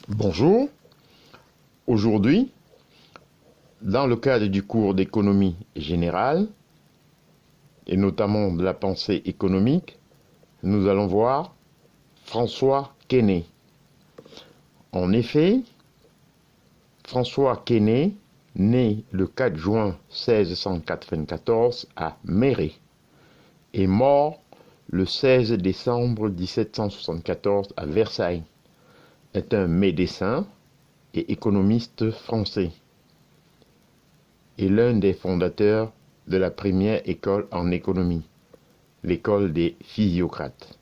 Bonjour. Aujourd'hui, dans le cadre du cours d'économie générale, et notamment de la pensée économique, nous allons voir François Quesnay. En effet, François Quesnay, né le 4 juin 1694 à Méret, est mort le 16 décembre 1774 à Versailles, est un médecin et économiste français, et l'un des fondateurs de la première école en économie, l'école des physiocrates.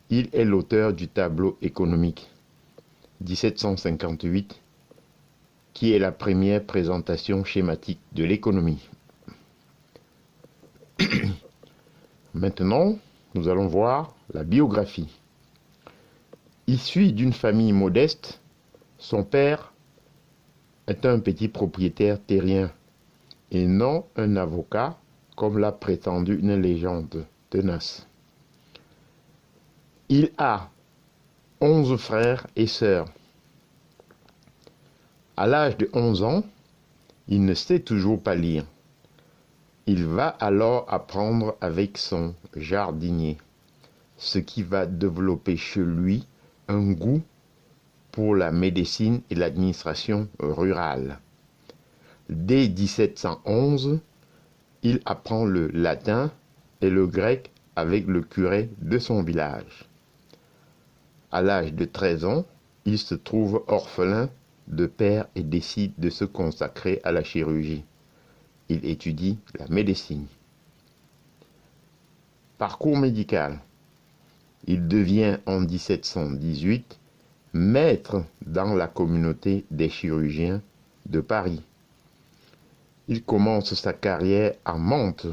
Il est l'auteur du tableau économique 1758, qui est la première présentation schématique de l'économie. Maintenant, nous allons voir la biographie. Issu d'une famille modeste, son père est un petit propriétaire terrien et non un avocat comme l'a prétendu une légende tenace. Il a 11 frères et sœurs. À l'âge de 11 ans, il ne sait toujours pas lire. Il va alors apprendre avec son jardinier, ce qui va développer chez lui un goût pour la médecine et l'administration rurale. Dès 1711, il apprend le latin et le grec avec le curé de son village. À l'âge de 13 ans, il se trouve orphelin de père et décide de se consacrer à la chirurgie. Il étudie la médecine. Parcours médical. Il devient en 1718 maître dans la communauté des chirurgiens de Paris. Il commence sa carrière à Mantes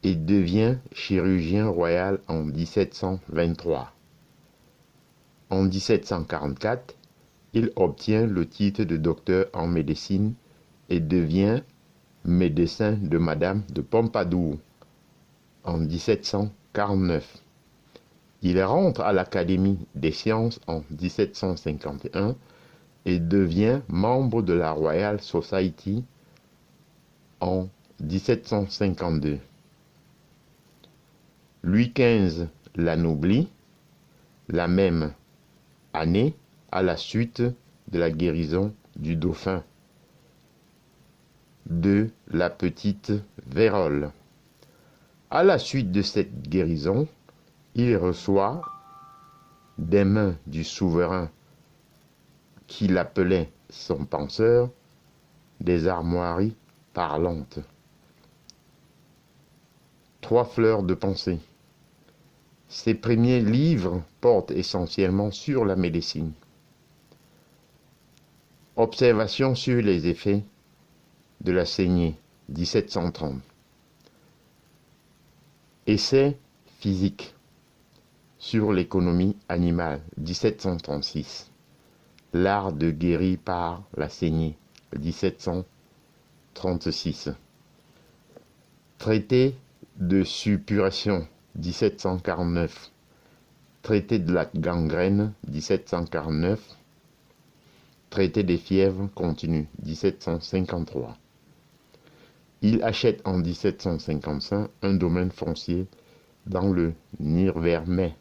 et devient chirurgien royal en 1723. En 1744, il obtient le titre de docteur en médecine et devient médecin de Madame de Pompadour en 1749. Il rentre à l'Académie des sciences en 1751 et devient membre de la Royal Society en 1752. Louis XV l'anoblit la même année à la suite de la guérison du dauphin de la petite vérole. À la suite de cette guérison, il reçoit des mains du souverain qui l'appelait son penseur des armoiries parlantes. 3 fleurs de pensée. Ses premiers livres portent essentiellement sur la médecine. Observations sur les effets de la saignée, 1730. Essais physiques sur l'économie animale, 1736. L'art de guérir par la saignée, 1736. Traité de suppuration, 1749. Traité de la gangrène, 1749. Traité des fièvres continues, 1753. Il achète en 1755 un domaine foncier dans le Nivernais.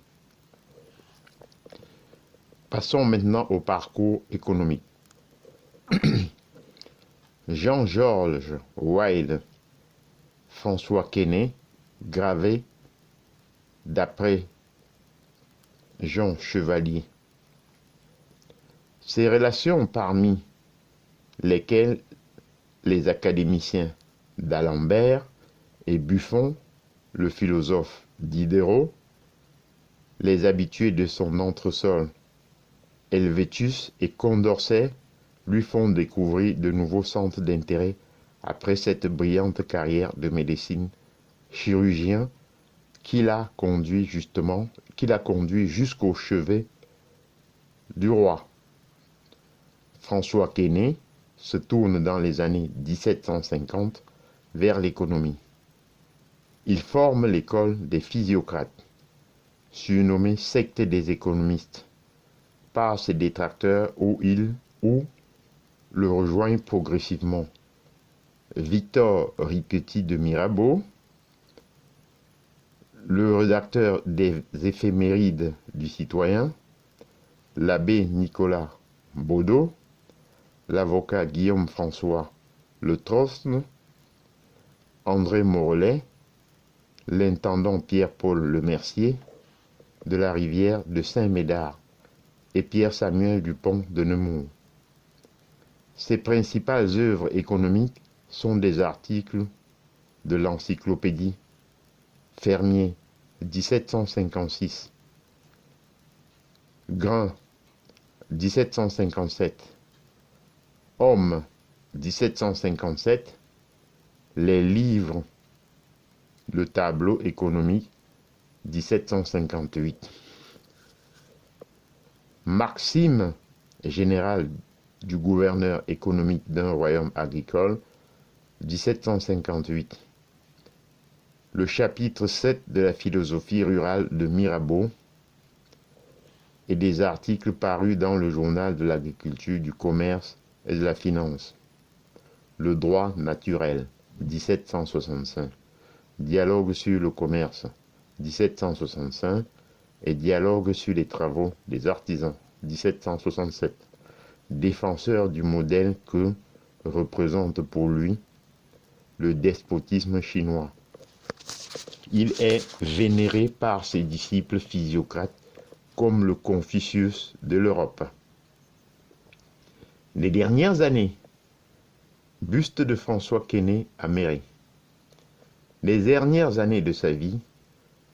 Passons maintenant au parcours économique. Jean-Georges Wilde, François Quesnay, gravé d'après Jean Chevalier. Ces relations parmi lesquelles les académiciens d'Alembert et Buffon, le philosophe Diderot, les habitués de son entresol Helvétius et Condorcet lui font découvrir de nouveaux centres d'intérêt après cette brillante carrière de médecine chirurgien qui l'a conduit jusqu'au chevet du roi. François Quesnay se tourne dans les années 1750 vers l'économie. Il forme l'école des physiocrates, surnommée secte des économistes, par ses détracteurs ou le rejoignent progressivement. Victor Riquetti de Mirabeau, le rédacteur des éphémérides du Citoyen, l'abbé Nicolas Baudot, l'avocat Guillaume François Le Trosne, André Morellet, l'intendant Pierre-Paul Lemercier de la rivière de Saint-Médard et Pierre-Samuel Dupont de Nemours. Ses principales œuvres économiques sont des articles de l'encyclopédie Fermier 1756, Grain 1757, Homme 1757, les livres, le tableau économique 1758. Maxime générale du gouverneur économique d'un royaume agricole 1758. Le chapitre 7 de la philosophie rurale de Mirabeau et des articles parus dans le journal de l'agriculture, du commerce et de la finance. Le droit naturel 1765. Dialogue sur le commerce 1765 et dialogue sur les travaux des artisans 1767. Défenseur du modèle que représente pour lui le despotisme chinois. Il est vénéré par ses disciples physiocrates comme le Confucius de l'Europe. Les dernières années, buste de François Quesnay à Méry. Les dernières années de sa vie,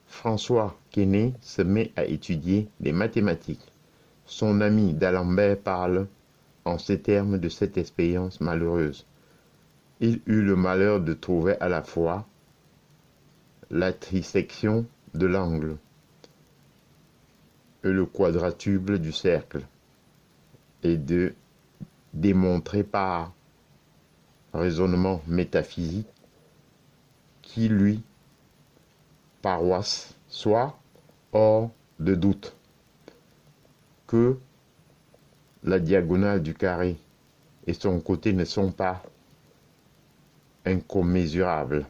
François Quesnay se met à étudier les mathématiques. Son ami d'Alembert parle en ces termes de cette expérience malheureuse. Il eut le malheur de trouver à la fois la trisection de l'angle et le quadratuple du cercle, et de démontrer par raisonnement métaphysique qui lui paroisse soit hors de doute que la diagonale du carré et son côté ne sont pas incommensurables.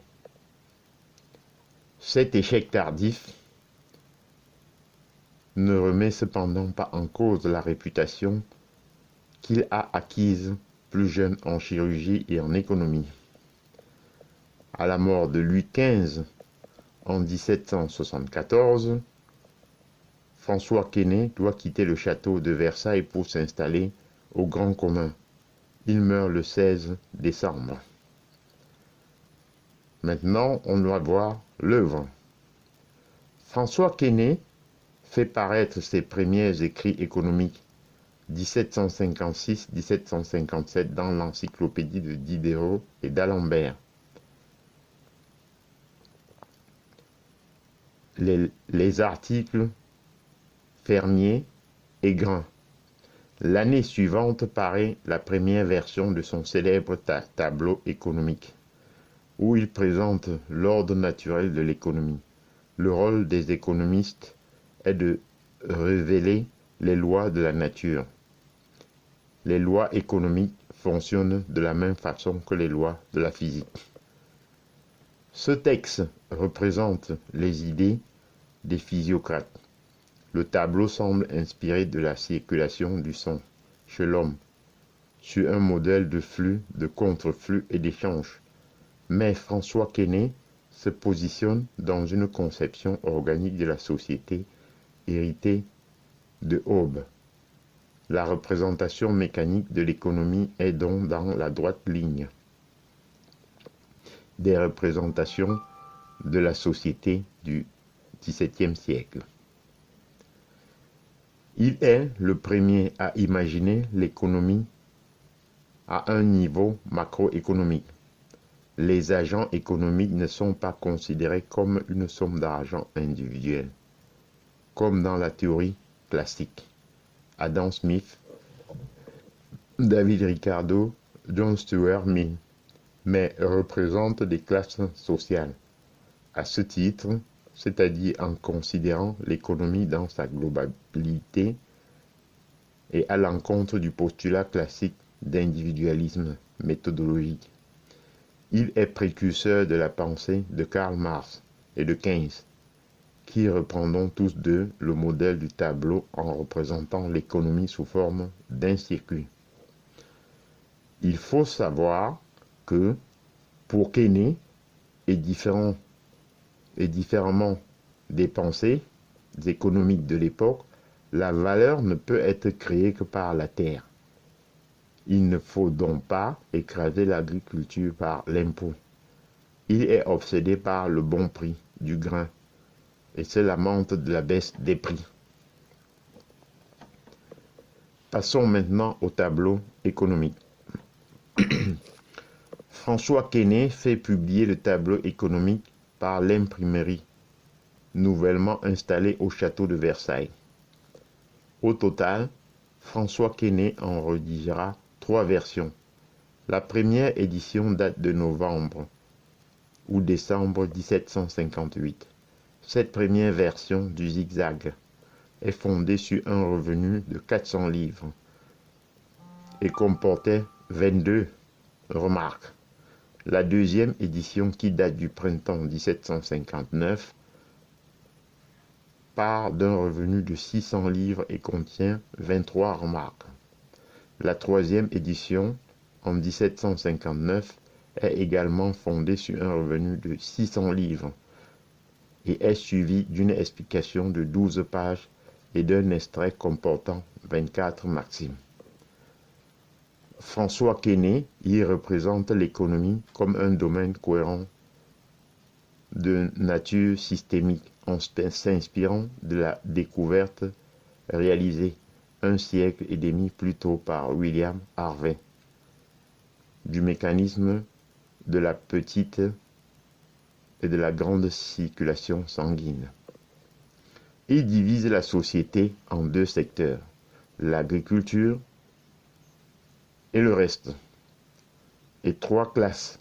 Cet échec tardif ne remet cependant pas en cause la réputation qu'il a acquise plus jeune en chirurgie et en économie. À la mort de Louis XV en 1774, François Quesnay doit quitter le château de Versailles pour s'installer au Grand Commun. Il meurt le 16 décembre. Maintenant, on doit voir l'œuvre. François Quesnay fait paraître ses premiers écrits économiques 1756-1757 dans l'encyclopédie de Diderot et d'Alembert. Les articles Fermier et Grain. L'année suivante paraît la première version de son célèbre tableau économique, où il présente l'ordre naturel de l'économie. Le rôle des économistes est de révéler les lois de la nature. Les lois économiques fonctionnent de la même façon que les lois de la physique. Ce texte représente les idées des physiocrates. Le tableau semble inspiré de la circulation du son chez l'homme, sur un modèle de flux, de contre-flux et d'échange. Mais François Quesnay se positionne dans une conception organique de la société héritée de Hobbes. La représentation mécanique de l'économie est donc dans la droite ligne des représentations de la société du XVIIe siècle. Il est le premier à imaginer l'économie à un niveau macroéconomique. Les agents économiques ne sont pas considérés comme une somme d'argent individuelle, comme dans la théorie classique. Adam Smith, David Ricardo, John Stuart Mill, mais représentent des classes sociales. À ce titre, c'est-à-dire en considérant l'économie dans sa globalité, et à l'encontre du postulat classique d'individualisme méthodologique. Il est précurseur de la pensée de Karl Marx et de Keynes, qui reprendront tous deux le modèle du tableau en représentant l'économie sous forme d'un circuit. Il faut savoir que, pour Keynes et différemment des pensées économiques de l'époque, la valeur ne peut être créée que par la terre. Il ne faut donc pas écraser l'agriculture par l'impôt. Il est obsédé par le bon prix du grain et se lamente de la baisse des prix. Passons maintenant au tableau économique. François Quesnay fait publier le tableau économique par l'imprimerie, nouvellement installée au château de Versailles. Au total, François Quesnay en rédigera 3 versions. La première édition date de novembre ou décembre 1758. Cette première version du zigzag est fondée sur un revenu de 400 livres et comportait 22 remarques. La deuxième édition, qui date du printemps 1759, part d'un revenu de 600 livres et contient 23 remarques. La troisième édition, en 1759, est également fondée sur un revenu de 600 livres et est suivie d'une explication de 12 pages et d'un extrait comportant 24 maximes. François Quesnay y représente l'économie comme un domaine cohérent de nature systémique en s'inspirant de la découverte réalisée un siècle et demi plus tôt par William Harvey du mécanisme de la petite et de la grande circulation sanguine. Il divise la société en 2 secteurs, l'agriculture et le reste, et 3 classes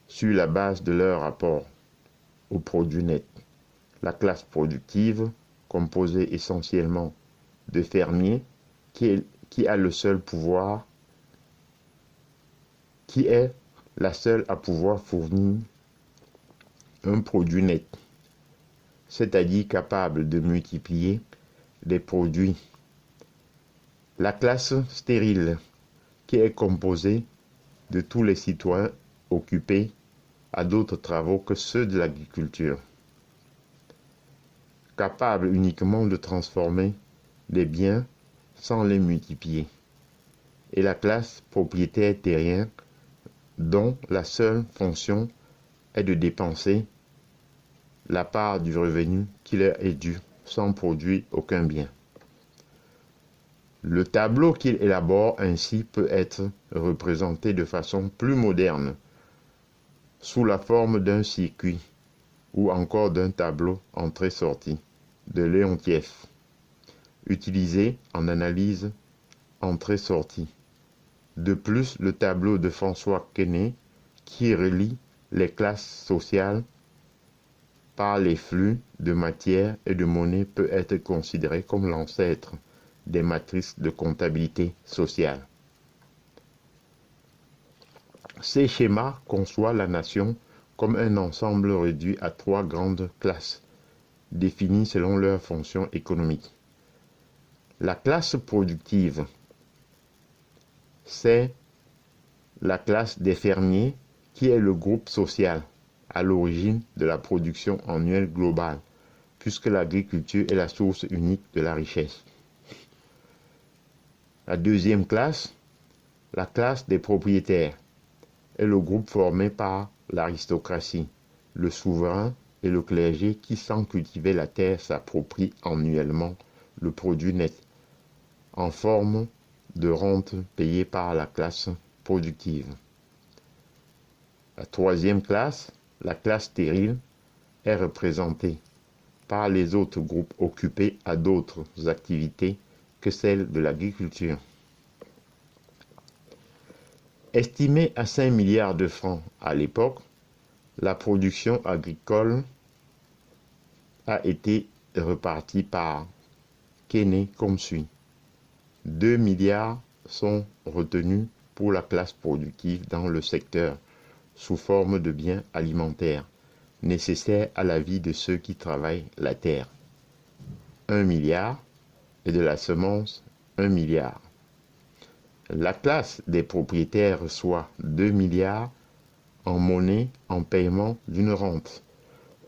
sur la base de leur rapport au produit net. La classe productive, composée essentiellement de fermiers, qui a le seul pouvoir, qui est la seule à pouvoir fournir un produit net, c'est-à-dire capable de multiplier les produits. La classe stérile, qui est composée de tous les citoyens occupés à d'autres travaux que ceux de l'agriculture, capable uniquement de transformer les biens sans les multiplier, et la classe propriétaire terrien, dont la seule fonction est de dépenser la part du revenu qui leur est dû sans produire aucun bien. Le tableau qu'il élabore ainsi peut être représenté de façon plus moderne, sous la forme d'un circuit ou encore d'un tableau entrée-sortie de Leontief, utilisé en analyse entrée-sortie. De plus, le tableau de François Quesnay, qui relie les classes sociales par les flux de matière et de monnaie, peut être considéré comme l'ancêtre des matrices de comptabilité sociale. Ces schémas conçoivent la nation comme un ensemble réduit à 3 grandes classes, définies selon leurs fonctions économiques. La classe productive, c'est la classe des fermiers, qui est le groupe social à l'origine de la production annuelle globale, puisque l'agriculture est la source unique de la richesse. La deuxième classe, la classe des propriétaires, est le groupe formé par l'aristocratie, le souverain et le clergé qui, sans cultiver la terre, s'approprient annuellement le produit net, en forme de rente payée par la classe productive. La troisième classe, la classe stérile, est représentée par les autres groupes occupés à d'autres activités que celle de l'agriculture. Estimée à 5 milliards de francs à l'époque, la production agricole a été repartie par Quesnay comme suit. 2 milliards sont retenus pour la classe productive dans le secteur sous forme de biens alimentaires nécessaires à la vie de ceux qui travaillent la terre. 1 milliard et de la semence 1 milliard. La classe des propriétaires reçoit 2 milliards en monnaie en paiement d'une rente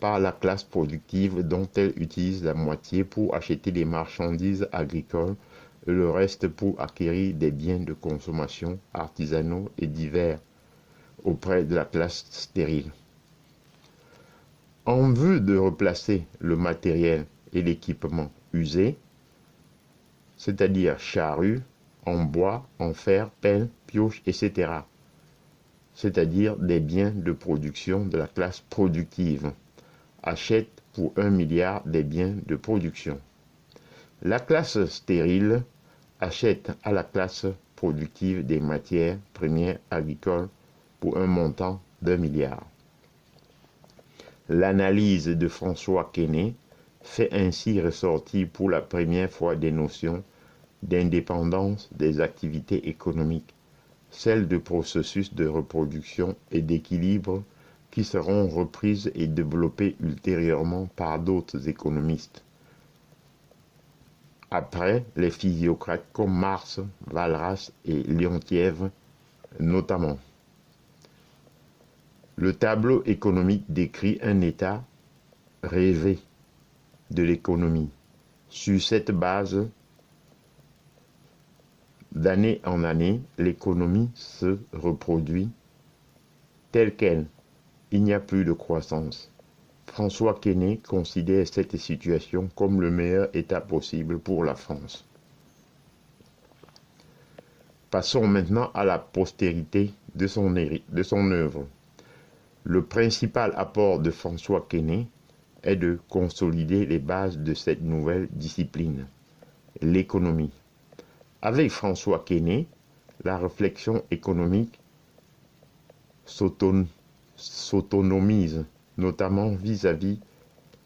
par la classe productive dont elle utilise la moitié pour acheter des marchandises agricoles et le reste pour acquérir des biens de consommation artisanaux et divers auprès de la classe stérile. En vue de replacer le matériel et l'équipement usés, c'est-à-dire charrues, en bois, en fer, pelle, pioche, etc., c'est-à-dire des biens de production de la classe productive, achète pour 1 milliard des biens de production. La classe stérile achète à la classe productive des matières premières agricoles pour un montant d'1 milliard. L'analyse de François Quesnay fait ainsi ressortir pour la première fois des notions d'indépendance des activités économiques, celles de processus de reproduction et d'équilibre qui seront reprises et développées ultérieurement par d'autres économistes, après les physiocrates comme Marx, Walras et Leontiev notamment. Le tableau économique décrit un état rêvé de l'économie. Sur cette base, d'année en année, l'économie se reproduit telle qu'elle. Il n'y a plus de croissance. François Quesnay considère cette situation comme le meilleur état possible pour la France. Passons maintenant à la postérité de son œuvre. Le principal apport de François Quesnay est de consolider les bases de cette nouvelle discipline, l'économie. Avec François Quesnay, la réflexion économique s'autonomise, notamment vis-à-vis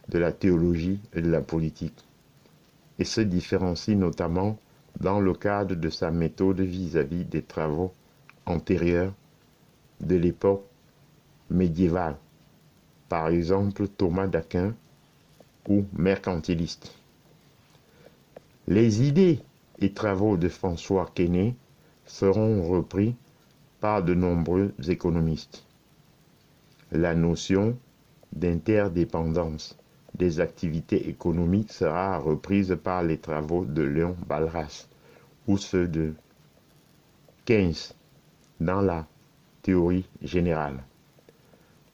de la théologie et de la politique, et se différencie notamment dans le cadre de sa méthode vis-à-vis des travaux antérieurs de l'époque médiévale, par exemple Thomas d'Aquin ou mercantiliste. Les idées et travaux de François Quesnay seront repris par de nombreux économistes. La notion d'interdépendance des activités économiques sera reprise par les travaux de Léon Walras ou ceux de Keynes dans la théorie générale.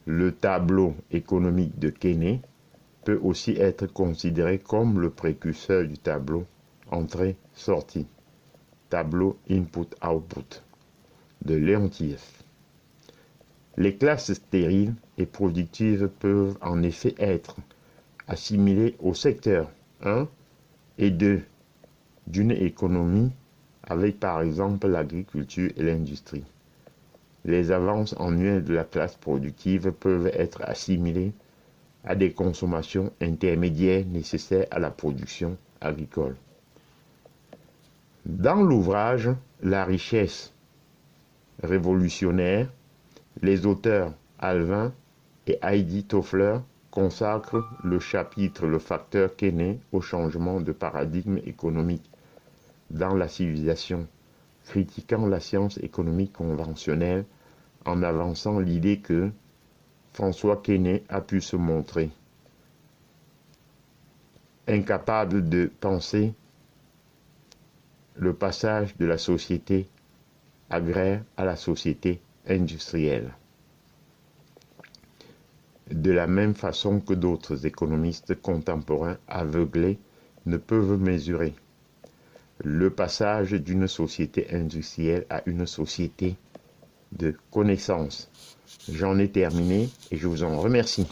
Le tableau économique de Quesnay peut aussi être considéré comme le précurseur du tableau entrée-sortie, tableau input-output de Leontiev. Les classes stériles et productives peuvent en effet être assimilées au secteur 1 et 2 d'une économie avec par exemple l'agriculture et l'industrie. Les avances annuelles de la classe productive peuvent être assimilées à des consommations intermédiaires nécessaires à la production agricole. Dans l'ouvrage La richesse révolutionnaire, les auteurs Alvin et Heidi Toffler consacrent le chapitre Le facteur Quesnay au changement de paradigme économique dans la civilisation, critiquant la science économique conventionnelle en avançant l'idée que François Quesnay a pu se montrer incapable de penser le passage de la société agraire à la société industrielle. De la même façon que d'autres économistes contemporains aveuglés ne peuvent mesurer le passage d'une société industrielle à une société de connaissance. J'en ai terminé et je vous en remercie.